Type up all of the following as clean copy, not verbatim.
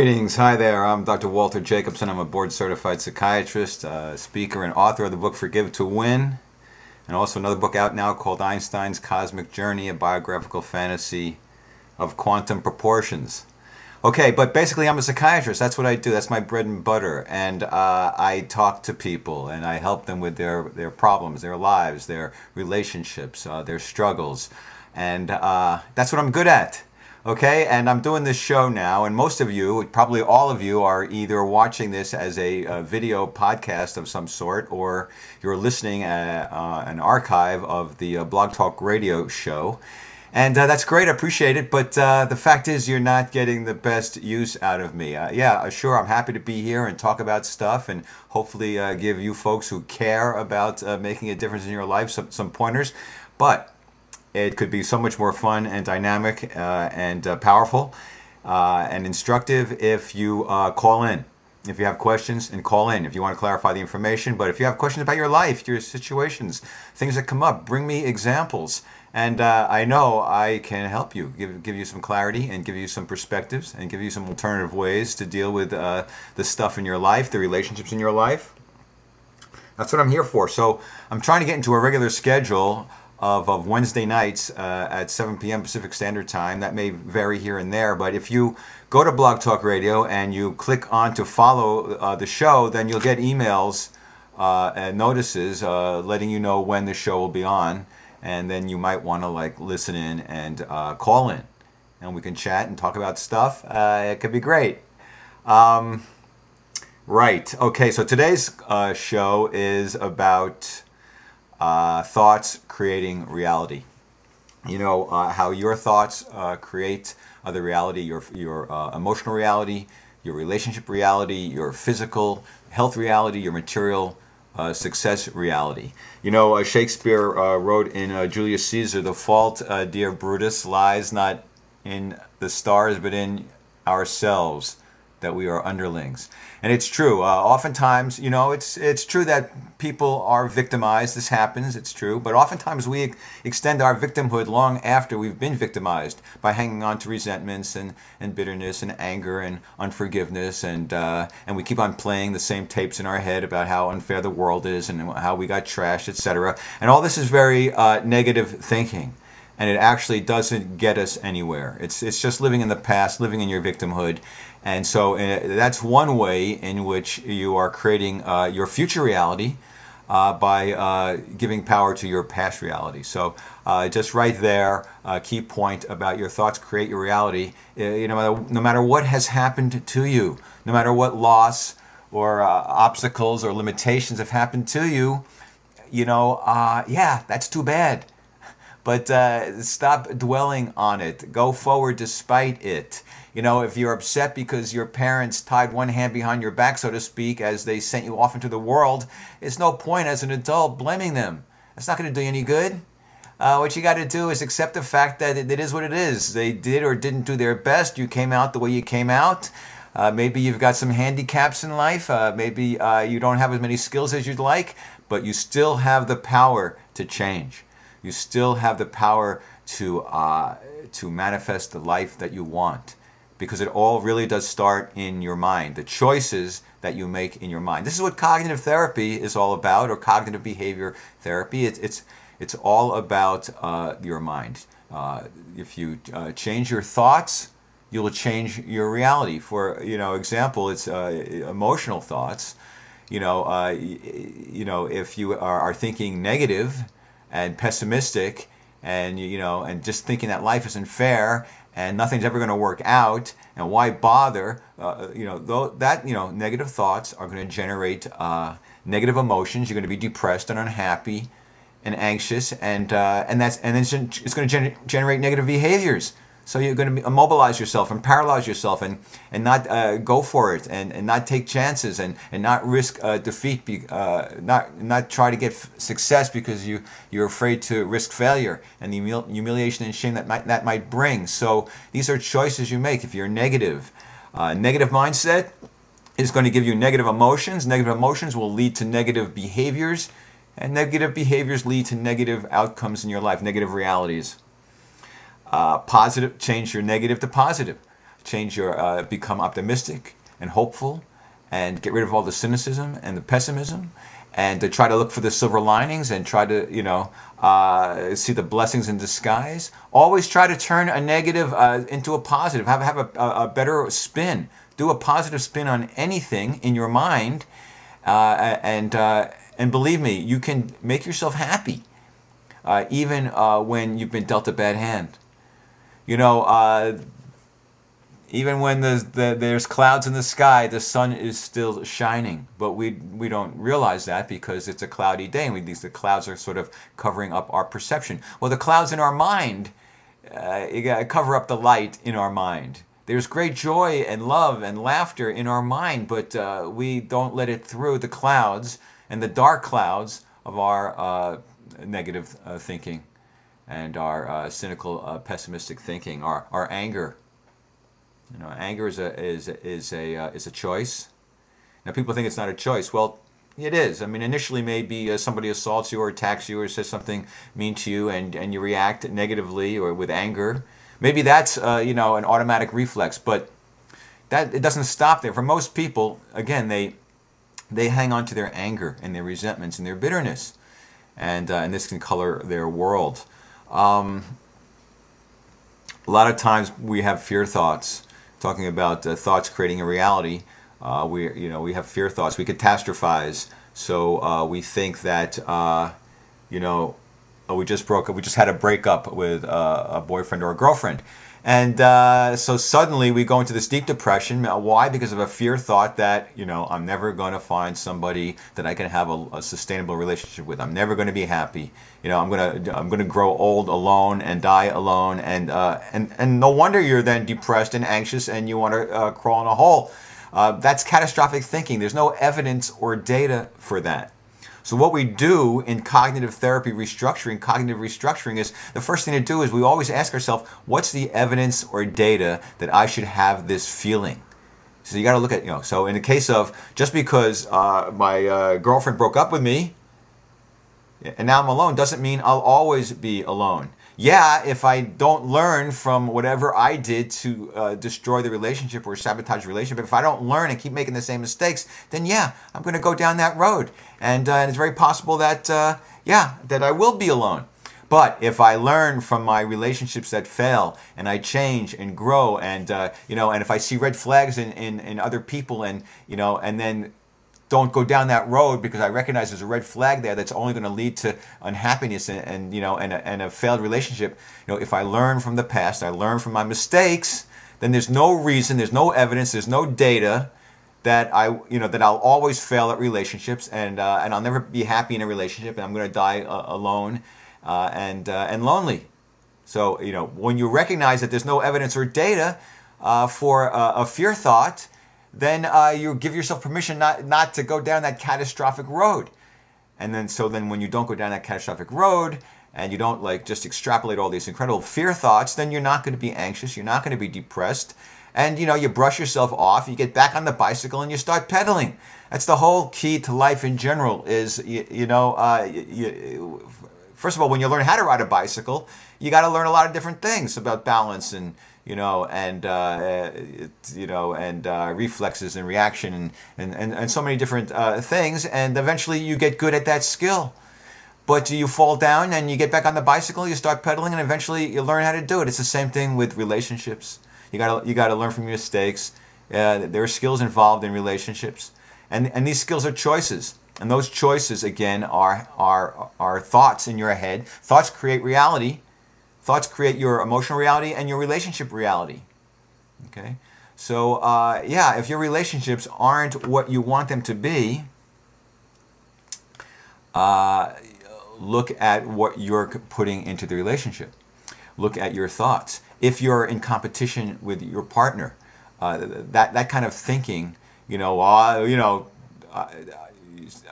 Greetings. Hi there. I'm Dr. Walter Jacobson. I'm a board-certified psychiatrist, speaker, and author of the book Forgive to Win, and also another book out now called Einstein's Cosmic Journey, a biographical fantasy of quantum proportions. Okay, but basically I'm a psychiatrist. That's what I do. That's my bread and butter. And I talk to people and I help them with their problems, their lives, their relationships, their struggles. And that's what I'm good at. Okay, and I'm doing this show now, and most of you, probably all of you, are either watching this as a video podcast of some sort, or you're listening at an archive of the Blog Talk Radio show. And that's great, I appreciate it, but the fact is you're not getting the best use out of me. Sure, I'm happy to be here and talk about stuff and hopefully give you folks who care about making a difference in your life some pointers, but it could be so much more fun and dynamic and powerful and instructive if you call in. If you have questions, and call in if you want to clarify the information. But if you have questions about your life, your situations, things that come up, bring me examples. And I know I can help you, give you some clarity and give you some perspectives and give you some alternative ways to deal with the stuff in your life, the relationships in your life. That's what I'm here for. So I'm trying to get into a regular schedule of Wednesday nights at 7 p.m. Pacific Standard Time. That may vary here and there, but if you go to Blog Talk Radio and you click on to follow the show, then you'll get emails and notices letting you know when the show will be on, and then you might want to listen in and call in, and we can chat and talk about stuff. It could be great. Right. Okay. So today's show is about thoughts creating reality. You know how your thoughts create the reality, your emotional reality, your relationship reality, your physical health reality, your material success reality. You know, Shakespeare wrote in Julius Caesar, "The fault, dear Brutus, lies not in the stars but in ourselves, that we are underlings." And it's true. Oftentimes, you know, it's true that people are victimized. This happens. It's true. But oftentimes we extend our victimhood long after we've been victimized by hanging on to resentments and bitterness and anger and unforgiveness. And we keep on playing the same tapes in our head about how unfair the world is and how we got trashed, etc. And all this is very negative thinking. And it actually doesn't get us anywhere. It's just living in the past, living in your victimhood. And so that's one way in which you are creating your future reality by giving power to your past reality. So just right there, key point about your thoughts create your reality. No matter what has happened to you, no matter what loss or obstacles or limitations have happened to you, that's too bad. But stop dwelling on it. Go forward despite it. You know, if you're upset because your parents tied one hand behind your back, so to speak, as they sent you off into the world, it's no point as an adult blaming them. That's not going to do you any good. What you got to do is accept the fact that it is what it is. They did or didn't do their best. You came out the way you came out. Maybe you've got some handicaps in life. Maybe you don't have as many skills as you'd like, but you still have the power to change. You still have the power to manifest the life that you want, because it all really does start in your mind, the choices that you make in your mind. This is what cognitive therapy is all about, or cognitive behavior therapy. It's all about your mind. If you change your thoughts, you will change your reality. For example, it's emotional thoughts. If you are thinking negative and pessimistic, and just thinking that life isn't fair and nothing's ever going to work out, and why bother? Negative thoughts are going to generate negative emotions. You're going to be depressed and unhappy and anxious, and then it's going to generate negative behaviors. So you're going to immobilize yourself and paralyze yourself and not go for it and not take chances and not risk defeat, not try to get success because you're afraid to risk failure and the humiliation and shame that might bring. So these are choices you make. If you're negative mindset is going to give you negative emotions. Negative emotions will lead to negative behaviors, and negative behaviors lead to negative outcomes in your life, negative realities. Positive, change your negative to positive. change your become optimistic and hopeful, and get rid of all the cynicism and the pessimism, and to try to look for the silver linings and try to see the blessings in disguise. Always try to turn a negative into a positive. Have a better spin. Do a positive spin on anything in your mind, and believe me, you can make yourself happy, even when you've been dealt a bad hand. Even when there's clouds in the sky, the sun is still shining. But we don't realize that because it's a cloudy day, and the clouds are sort of covering up our perception. Well, the clouds in our mind, you gotta cover up the light in our mind. There's great joy and love and laughter in our mind, but we don't let it through the clouds and the dark clouds of our negative thinking and our cynical, pessimistic thinking, our anger. Anger is a choice. Now, people think it's not a choice. Well, it is. I mean, initially, maybe somebody assaults you or attacks you or says something mean to you, and you react negatively or with anger. Maybe that's an automatic reflex, but it doesn't stop there. For most people, again, they hang on to their anger and their resentments and their bitterness, and this can color their world. A lot of times we have fear thoughts. Talking about thoughts creating a reality, we have fear thoughts. We catastrophize. So we think that we just had a breakup with a boyfriend or a girlfriend, and so suddenly we go into this deep depression. Why? Because of a fear thought that I'm never going to find somebody that I can have a sustainable relationship with. I'm never going to be happy. I'm gonna grow old alone and die alone, and no wonder you're then depressed and anxious and you want to crawl in a hole. That's catastrophic thinking. There's no evidence or data for that. So what we do in cognitive therapy cognitive restructuring is the first thing to do is we always ask ourselves, what's the evidence or data that I should have this feeling? So you got to look at, so in the case of just because my girlfriend broke up with me and now I'm alone doesn't mean I'll always be alone. Yeah, if I don't learn from whatever I did to destroy the relationship or sabotage the relationship, but if I don't learn and keep making the same mistakes, then yeah, I'm going to go down that road. And it's very possible that, that I will be alone. But if I learn from my relationships that fail and I change and grow and, and if I see red flags in other people and then don't go down that road because I recognize there's a red flag there that's only going to lead to unhappiness and a failed relationship. If I learn from the past, I learn from my mistakes, then there's no reason, there's no evidence, there's no data that I'll always fail at relationships and I'll never be happy in a relationship and I'm going to die alone and lonely. So when you recognize that there's no evidence or data for a fear thought, then you give yourself permission not to go down that catastrophic road. And then when you don't go down that catastrophic road and you don't just extrapolate all these incredible fear thoughts, then you're not going to be anxious, you're not going to be depressed, and you brush yourself off, you get back on the bicycle and you start pedaling. That's the whole key to life in general is, first of all, when you learn how to ride a bicycle, you got to learn a lot of different things about balance and reflexes and reaction and so many different things, and eventually you get good at that skill. But you fall down and you get back on the bicycle, you start pedaling, and eventually you learn how to do it. It's the same thing with relationships. You gotta learn from your mistakes. There are skills involved in relationships, and these skills are choices. And those choices again are thoughts in your head. Thoughts create reality. Thoughts create your emotional reality and your relationship reality. Okay? So, if your relationships aren't what you want them to be, look at what you're putting into the relationship. Look at your thoughts. If you're in competition with your partner, that kind of thinking,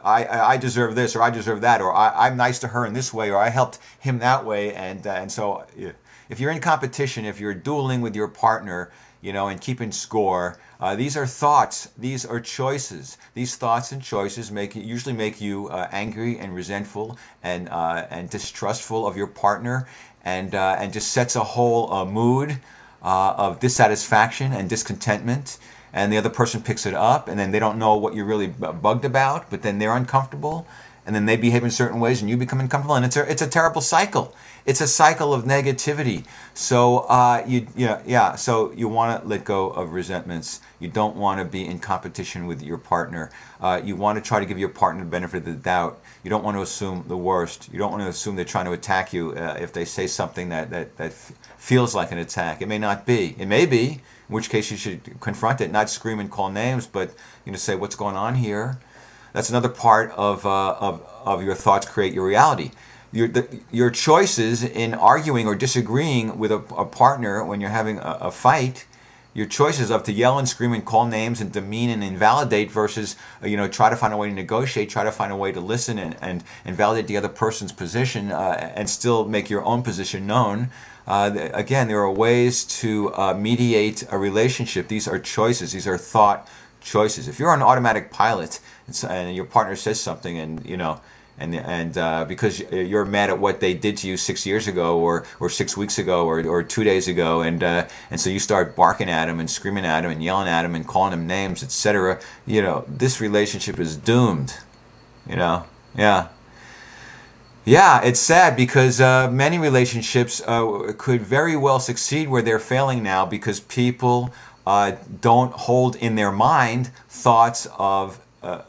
I deserve this, or I deserve that, or I'm nice to her in this way, or I helped him that way, and so if you're in competition, if you're dueling with your partner, and keeping score, these are thoughts, these are choices. These thoughts and choices usually make you angry and resentful and distrustful of your partner, and just sets a whole mood of dissatisfaction and discontentment, and the other person picks it up, and then they don't know what you're really bugged about, but then they're uncomfortable, and then they behave in certain ways, and you become uncomfortable, and it's a terrible cycle. It's a cycle of negativity. So So you want to let go of resentments. You don't want to be in competition with your partner. You want to try to give your partner the benefit of the doubt. You don't want to assume the worst. You don't want to assume they're trying to attack you if they say something that feels like an attack. It may not be. It may be. In which case you should confront it, not scream and call names, but say what's going on here. That's another part of your thoughts create your reality. Your choices in arguing or disagreeing with a partner when you're having a fight, your choices of to yell and scream and call names and demean and invalidate versus try to find a way to negotiate, try to find a way to listen and validate the other person's position and still make your own position known. Again, there are ways to mediate a relationship. These are choices. These are thought choices. If you're an automatic pilot and your partner says something and because you're mad at what they did to you 6 years ago or 6 weeks ago or 2 days ago, and so you start barking at him and screaming at him and yelling at him and calling him names, etc. This relationship is doomed. Yeah, it's sad because many relationships could very well succeed where they're failing now because people don't hold in their mind thoughts of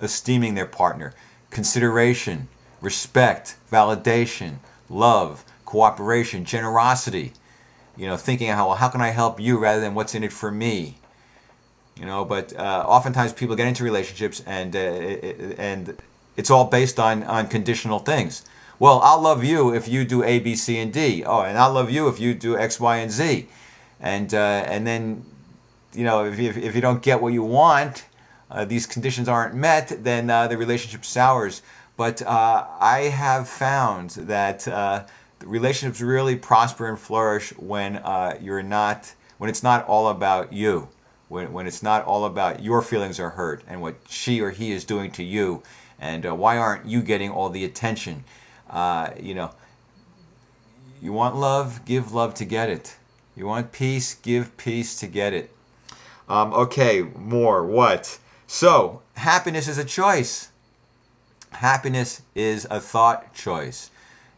esteeming their partner, consideration, respect, validation, love, cooperation, generosity. Thinking how can I help you rather than what's in it for me. But oftentimes people get into relationships and it's all based on conditional things. Well, I'll love you if you do A, B, C, and D. Oh, and I'll love you if you do X, Y, and Z. And then, if you don't get what you want, these conditions aren't met, then the relationship sours. But I have found that relationships really prosper and flourish when when it's not all about you, when it's not all about your feelings are hurt and what she or he is doing to you, and why aren't you getting all the attention? You want love, give love to get it. You want peace, give peace to get it. Okay, more. What? So, happiness is a choice. Happiness is a thought choice.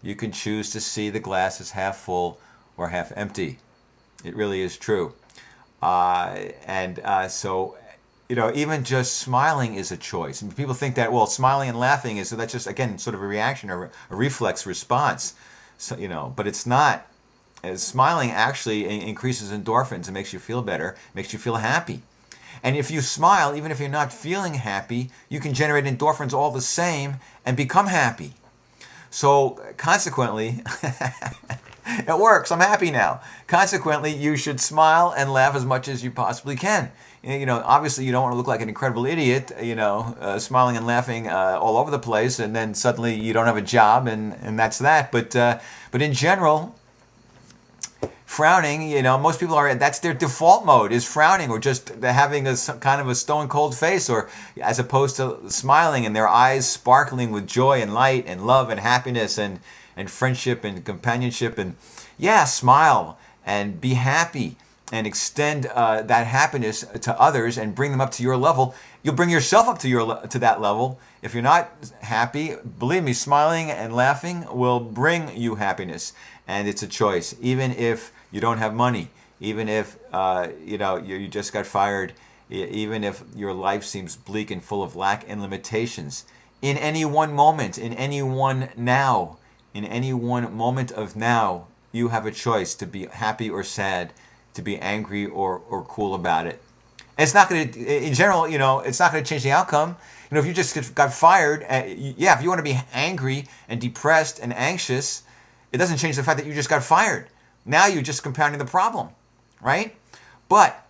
You can choose to see the glass as half full or half empty. It really is true. So, even just smiling is a choice. And people think that, well, smiling and laughing is, so that's just, again, sort of a reaction or a reflex response. So, but it's not. Smiling actually increases endorphins and makes you feel better, makes you feel happy. And if you smile, even if you're not feeling happy, you can generate endorphins all the same and become happy. So consequently, it works. I'm happy now. Consequently, you should smile and laugh as much as you possibly can. Obviously you don't want to look like an incredible idiot, smiling and laughing all over the place, and then suddenly you don't have a job, and that's that. But in general, frowning, most people that's their default mode, is frowning or just having some kind of a stone cold face, or as opposed to smiling and their eyes sparkling with joy and light and love and happiness and friendship and companionship. And smile and be happy and extend that happiness to others and bring them up to your level. You'll bring yourself up to that level. If you're not happy, believe me, smiling and laughing will bring you happiness. And it's a choice. Even if you don't have money, even if you just got fired, even if your life seems bleak and full of lack and limitations, in any one moment, in any one moment of now, you have a choice to be happy or sad, to be angry or cool about it. And it's not going to, in general, it's not going to change the outcome. If you just got fired, if you want to be angry and depressed and anxious, it doesn't change the fact that you just got fired. Now you're just compounding the problem, right? But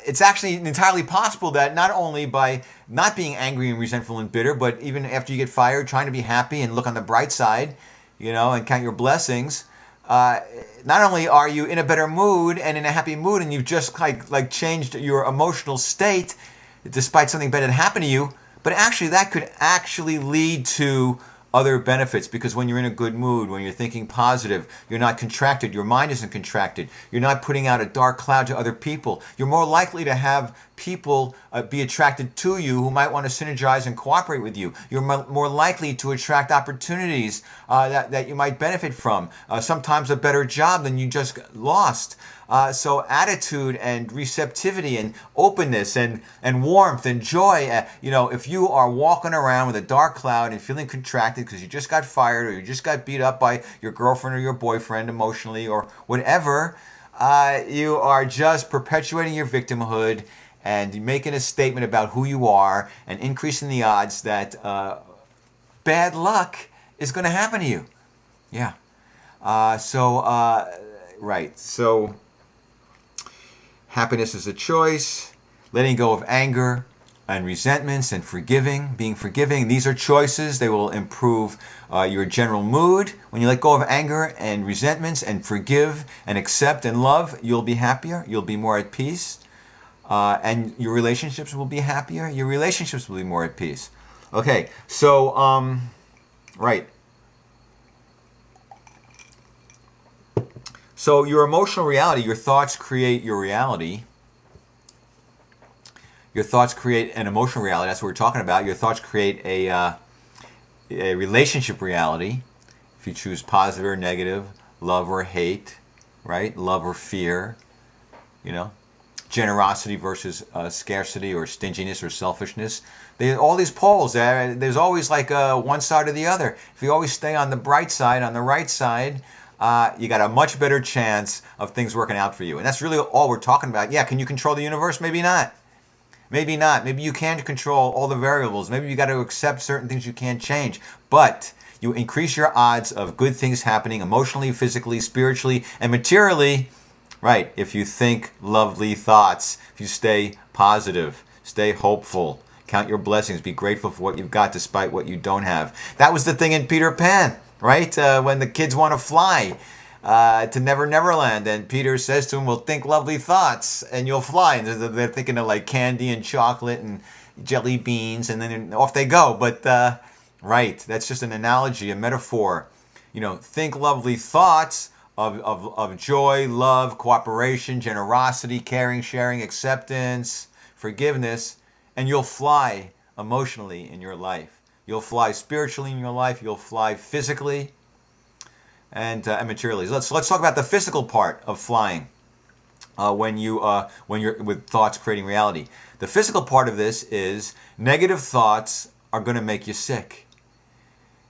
it's actually entirely possible that not only by not being angry and resentful and bitter, but even after you get fired, trying to be happy and look on the bright side, and count your blessings, not only are you in a better mood and in a happy mood, and you've just like changed your emotional state despite something bad that happened to you, but actually that could actually lead to other benefits, because when you're in a good mood, when you're thinking positive, you're not contracted, your mind isn't contracted, you're not putting out a dark cloud to other people. You're more likely to have people be attracted to you who might want to synergize and cooperate with you. You're more likely to attract opportunities that you might benefit from, sometimes a better job than you just lost. So attitude and receptivity and openness and warmth and joy. If you are walking around with a dark cloud and feeling contracted because you just got fired or you just got beat up by your girlfriend or your boyfriend emotionally or whatever, you are just perpetuating your victimhood and making a statement about who you are and increasing the odds that bad luck is going to happen to you. Yeah. Right. So happiness is a choice. Letting go of anger and resentments and being forgiving. These are choices. They will improve your general mood. When you let go of anger and resentments and forgive and accept and love, you'll be happier. You'll be more at peace. And your relationships will be happier. Your relationships will be more at peace. Okay, so, right. So your emotional reality, your thoughts create your reality. Your thoughts create an emotional reality. That's what we're talking about. Your thoughts create a relationship reality. If you choose positive or negative, love or hate, right? Love or fear, generosity versus scarcity or stinginess or selfishness. All these poles, there's always like one side or the other. If you always stay on the bright side, on the right side, you got a much better chance of things working out for you. And that's really all we're talking about. Yeah, can you control the universe? Maybe not. Maybe not. Maybe you can't control all the variables. Maybe you got to accept certain things you can't change. But you increase your odds of good things happening emotionally, physically, spiritually, and materially, right, if you think lovely thoughts, if you stay positive, stay hopeful, count your blessings, be grateful for what you've got despite what you don't have. That was the thing in Peter Pan, right? When the kids want to fly to Neverland, and Peter says to him, well, think lovely thoughts and you'll fly. And they're thinking of like candy and chocolate and jelly beans, and then off they go. But right, that's just an analogy, a metaphor. Think lovely thoughts of joy, love, cooperation, generosity, caring, sharing, acceptance, forgiveness, and you'll fly emotionally in your life. You'll fly spiritually in your life. You'll fly physically and materially. Let's talk about the physical part of flying. When you're with thoughts creating reality, the physical part of this is negative thoughts are going to make you sick.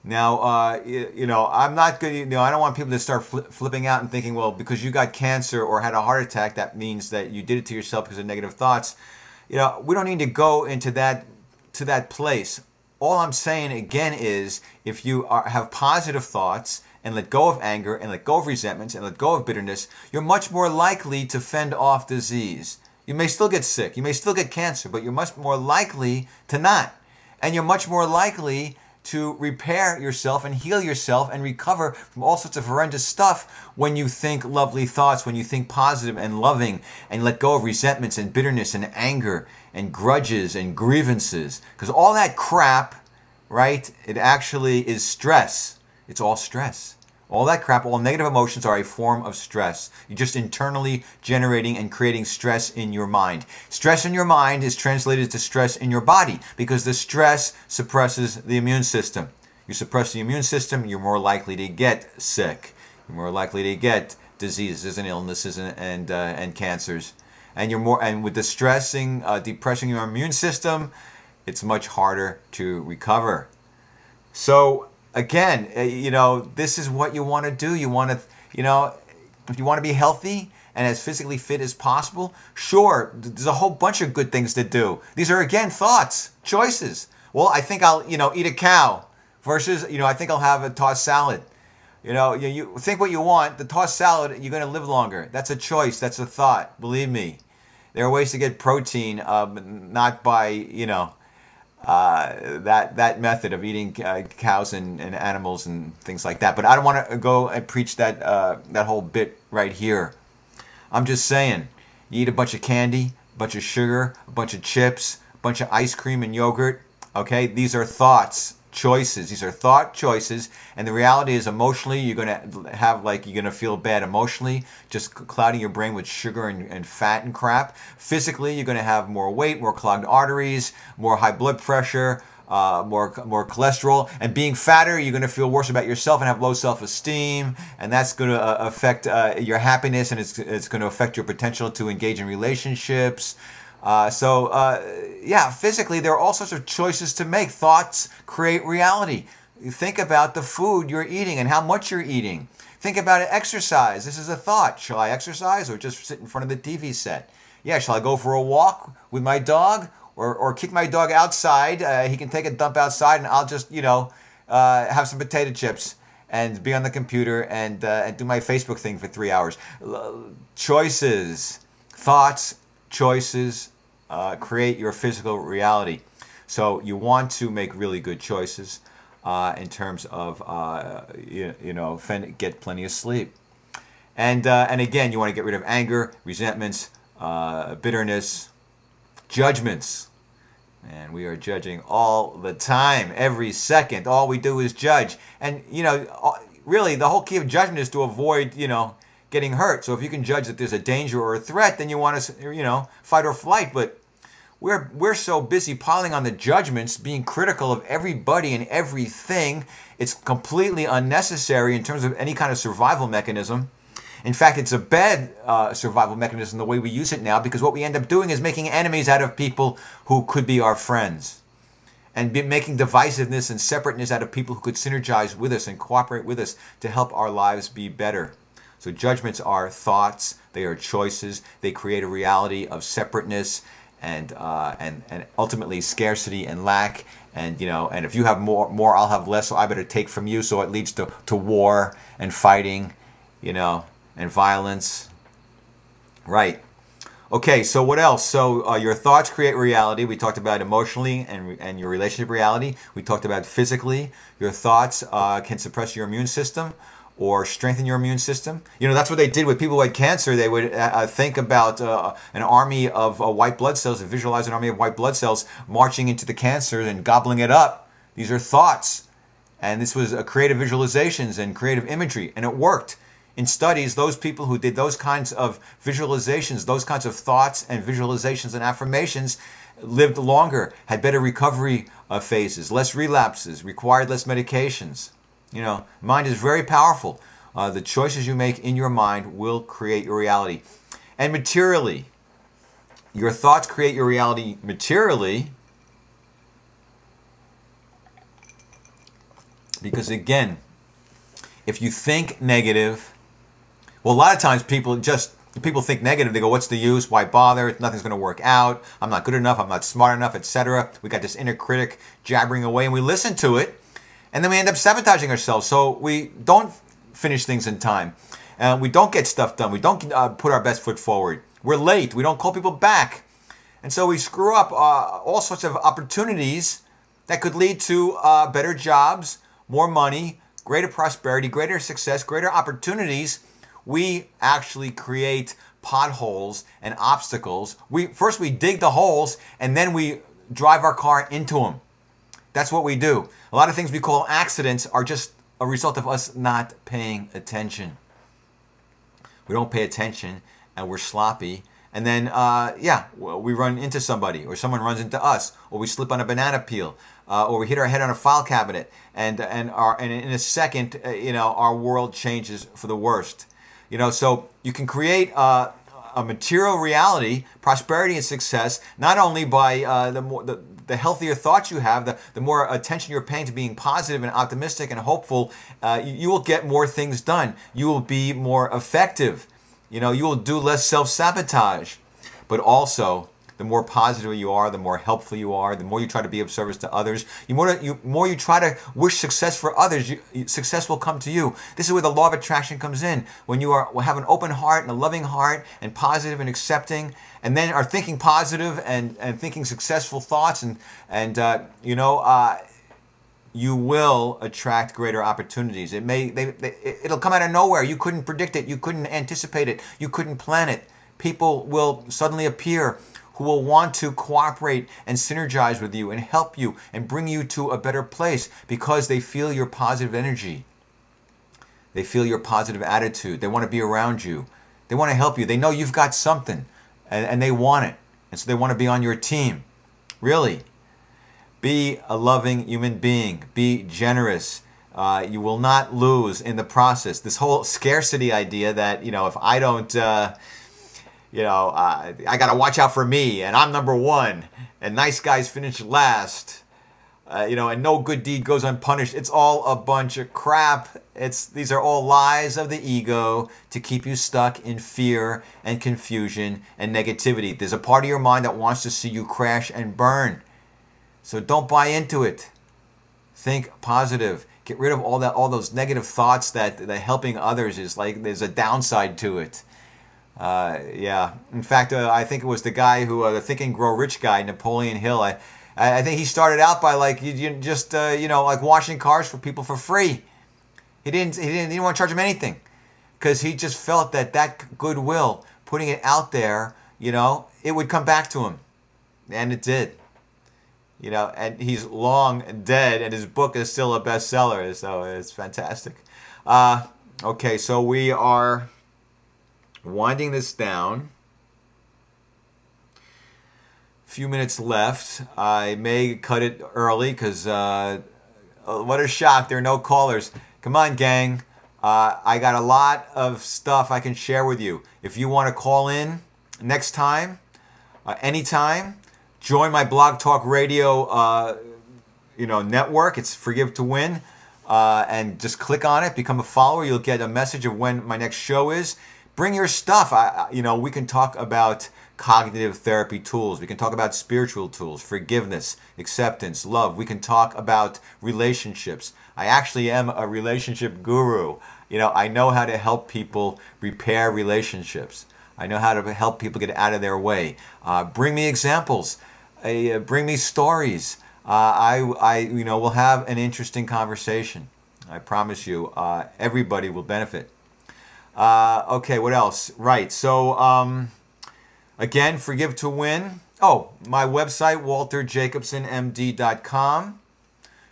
Now, I'm not good. I don't want people to start flipping out and thinking, well, because you got cancer or had a heart attack, that means that you did it to yourself because of negative thoughts. We don't need to go into that place. All I'm saying again is, if you have positive thoughts and let go of anger and let go of resentments and let go of bitterness, you're much more likely to fend off disease. You may still get sick, you may still get cancer, but you're much more likely to not. And you're much more likely to repair yourself and heal yourself and recover from all sorts of horrendous stuff when you think lovely thoughts, when you think positive and loving and let go of resentments and bitterness and anger and grudges and grievances. Because all that crap, right, it actually is stress. It's all stress. All that crap, all negative emotions are a form of stress. You're just internally generating and creating stress in your mind. Stress in your mind is translated to stress in your body because the stress suppresses the immune system. You suppress the immune system, you're more likely to get sick. You're more likely to get diseases and illnesses and cancers. And with the stressing, depressing your immune system, it's much harder to recover. So again, this is what you want to do. You want to, if you want to be healthy and as physically fit as possible, sure, there's a whole bunch of good things to do. These are, again, thoughts, choices. Well, I think I'll, eat a cow versus, I think I'll have a tossed salad. You think what you want. The tossed salad, you're going to live longer. That's a choice. That's a thought. Believe me. There are ways to get protein, not by, that method of eating cows and animals and things like that. But I don't want to go and preach that whole bit right here. I'm just saying, you eat a bunch of candy, a bunch of sugar, a bunch of chips, a bunch of ice cream and yogurt. Okay, these are thoughts. choices. These are thought choices, and the reality is emotionally you're going to have you're going to feel bad emotionally, just clouding your brain with sugar and fat and crap. Physically, you're going to have more weight, more clogged arteries, more high blood pressure, more cholesterol, and being fatter, you're going to feel worse about yourself and have low self-esteem, and that's going to affect your happiness, and it's going to affect your potential to engage in relationships. Physically, there are all sorts of choices to make. Thoughts create reality. You think about the food you're eating and how much you're eating. Think about exercise. This is a thought. Shall I exercise or just sit in front of the TV set? Yeah, shall I go for a walk with my dog or kick my dog outside? He can take a dump outside and I'll just, have some potato chips and be on the computer and do my Facebook thing for 3 hours. Choices, thoughts, choices create your physical reality. So you want to make really good choices in terms of get plenty of sleep, and again you want to get rid of anger, resentments, bitterness, judgments. And we are judging all the time, every second. All we do is judge, and really the whole key of judgment is to avoid getting hurt. So if you can judge that there's a danger or a threat, then you want to, fight or flight. But we're so busy piling on the judgments, being critical of everybody and everything. It's completely unnecessary in terms of any kind of survival mechanism. In fact, it's a bad survival mechanism the way we use it now, because what we end up doing is making enemies out of people who could be our friends, and making divisiveness and separateness out of people who could synergize with us and cooperate with us to help our lives be better. So judgments are thoughts, they are choices, they create a reality of separateness and ultimately scarcity and lack, and and if you have more I'll have less, so I better take from you, so it leads to war and fighting, and violence. Right. Okay, so what else? So your thoughts create reality. We talked about emotionally and your relationship reality. We talked about physically. Your thoughts can suppress your immune system or strengthen your immune system. That's what they did with people who had cancer. They would think about an army of white blood cells, visualize an army of white blood cells marching into the cancer and gobbling it up. These are thoughts. And this was creative visualizations and creative imagery, and it worked. In studies, those people who did those kinds of visualizations, those kinds of thoughts and visualizations and affirmations lived longer, had better recovery phases, less relapses, required less medications. Mind is very powerful. The choices you make in your mind will create your reality. And materially, your thoughts create your reality materially, because again, if you think negative, well, a lot of times people think negative. They go, what's the use? Why bother? Nothing's going to work out. I'm not good enough. I'm not smart enough, etc. We got this inner critic jabbering away, and we listen to it, and then we end up sabotaging ourselves. So we don't finish things in time. We don't get stuff done. We don't put our best foot forward. We're late. We don't call people back. And so we screw up all sorts of opportunities that could lead to better jobs, more money, greater prosperity, greater success, greater opportunities. We actually create potholes and obstacles. First we dig the holes, and then we drive our car into them. That's what we do. A lot of things we call accidents are just a result of us not paying attention. We don't pay attention, and we're sloppy. And then, we run into somebody, or someone runs into us, or we slip on a banana peel, or we hit our head on a file cabinet, and in a second, our world changes for the worst. So you can create a material reality, prosperity and success, not only by the healthier thoughts you have, the more attention you're paying to being positive and optimistic and hopeful, you will get more things done. You will be more effective. You will do less self-sabotage. But also, the more positive you are, the more helpful you are, the more you try to be of service to others, the more you try to wish success for others, success will come to you. This is where the law of attraction comes in. When you have an open heart and a loving heart and positive and accepting, and then are thinking positive and thinking successful thoughts, you will attract greater opportunities. It'll come out of nowhere. You couldn't predict it. You couldn't anticipate it. You couldn't plan it. People will suddenly appear who will want to cooperate and synergize with you and help you and bring you to a better place because they feel your positive energy. They feel your positive attitude. They want to be around you. They want to help you. They know you've got something and they want it. And so they want to be on your team. Really. Be a loving human being. Be generous. You will not lose in the process. This whole scarcity idea that, if I don't, I got to watch out for me and I'm number one and nice guys finish last, and no good deed goes unpunished. It's all a bunch of crap. These are all lies of the ego to keep you stuck in fear and confusion and negativity. There's a part of your mind that wants to see you crash and burn. So don't buy into it. Think positive. Get rid of all those negative thoughts that helping others is like there's a downside to it. In fact, I think it was the guy who, the Think and Grow Rich guy, Napoleon Hill. I think he started out by like like washing cars for people for free. He didn't want to charge them anything because he just felt that goodwill, putting it out there, it would come back to him, and it did. And he's long dead, and his book is still a bestseller, so it's fantastic. Okay, so we are winding this down. Few minutes left. I may cut it early because what a shock, there are no callers. Come on, gang. I got a lot of stuff I can share with you. If you want to call in next time, anytime, join my Blog Talk Radio network. It's Forgive to Win, and just click on it, become a follower. You'll get a message of when my next show is. Bring your stuff. We can talk about cognitive therapy tools. We can talk about spiritual tools, forgiveness, acceptance, love. We can talk about relationships. I actually am a relationship guru. I know how to help people repair relationships. I know how to help people get out of their way. Bring me examples. Bring me stories. We'll have an interesting conversation. I promise you, everybody will benefit. Okay, what else? Right, so again, Forgive to Win. Oh, my website, walterjacobsonmd.com.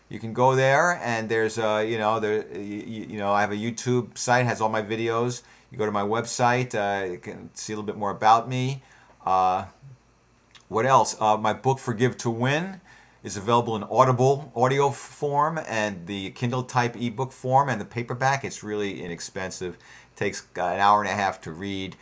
You can go there, and there's I have a YouTube site, has all my videos. You go to my website, you can see a little bit more about me. What else? My book, Forgive to Win, is available in Audible audio form and the Kindle type ebook form and the paperback. It's really inexpensive. It takes an hour and a half to read.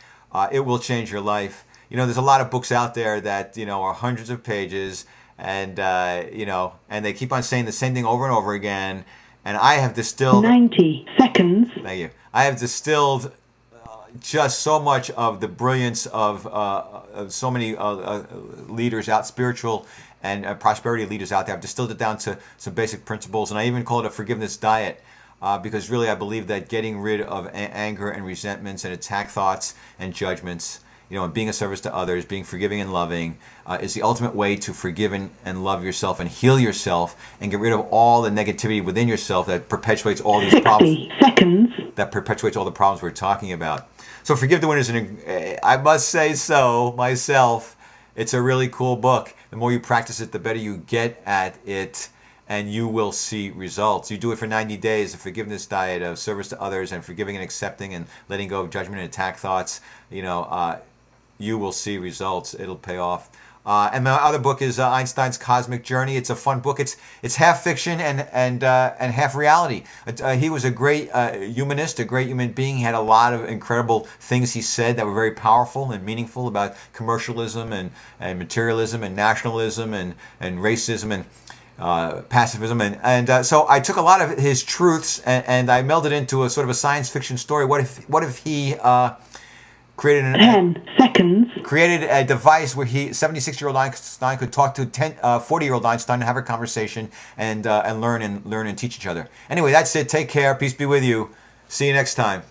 It will change your life. There's a lot of books out there that are hundreds of pages, and and they keep on saying the same thing over and over again. And I have distilled 90 seconds. Thank you. I have distilled just so much of the brilliance of so many leaders out, spiritual and prosperity leaders out there. I've distilled it down to some basic principles, and I even call it a forgiveness diet because really I believe that getting rid of anger and resentments and attack thoughts and judgments, and being a service to others, being forgiving and loving is the ultimate way to forgive and love yourself and heal yourself and get rid of all the negativity within yourself that perpetuates all these 60 problems. seconds. That perpetuates all the problems we're talking about. So Forgive to Win is I must say so myself, it's a really cool book. The more you practice it, the better you get at it, and you will see results. You do it for 90 days, a forgiveness diet of service to others and forgiving and accepting and letting go of judgment and attack thoughts. You will see results. It'll pay off. And my other book is Einstein's Cosmic Journey. It's a fun book. It's half fiction and half reality. He was a great humanist, a great human being. He had a lot of incredible things he said that were very powerful and meaningful about commercialism and materialism and nationalism and racism and pacifism. And so I took a lot of his truths and I melded into a sort of a science fiction story. What if he created 10 seconds. Created a device where 76-year-old Einstein could talk to 40-year-old Einstein and have a conversation and learn and teach each other. Anyway, that's it. Take care. Peace be with you. See you next time.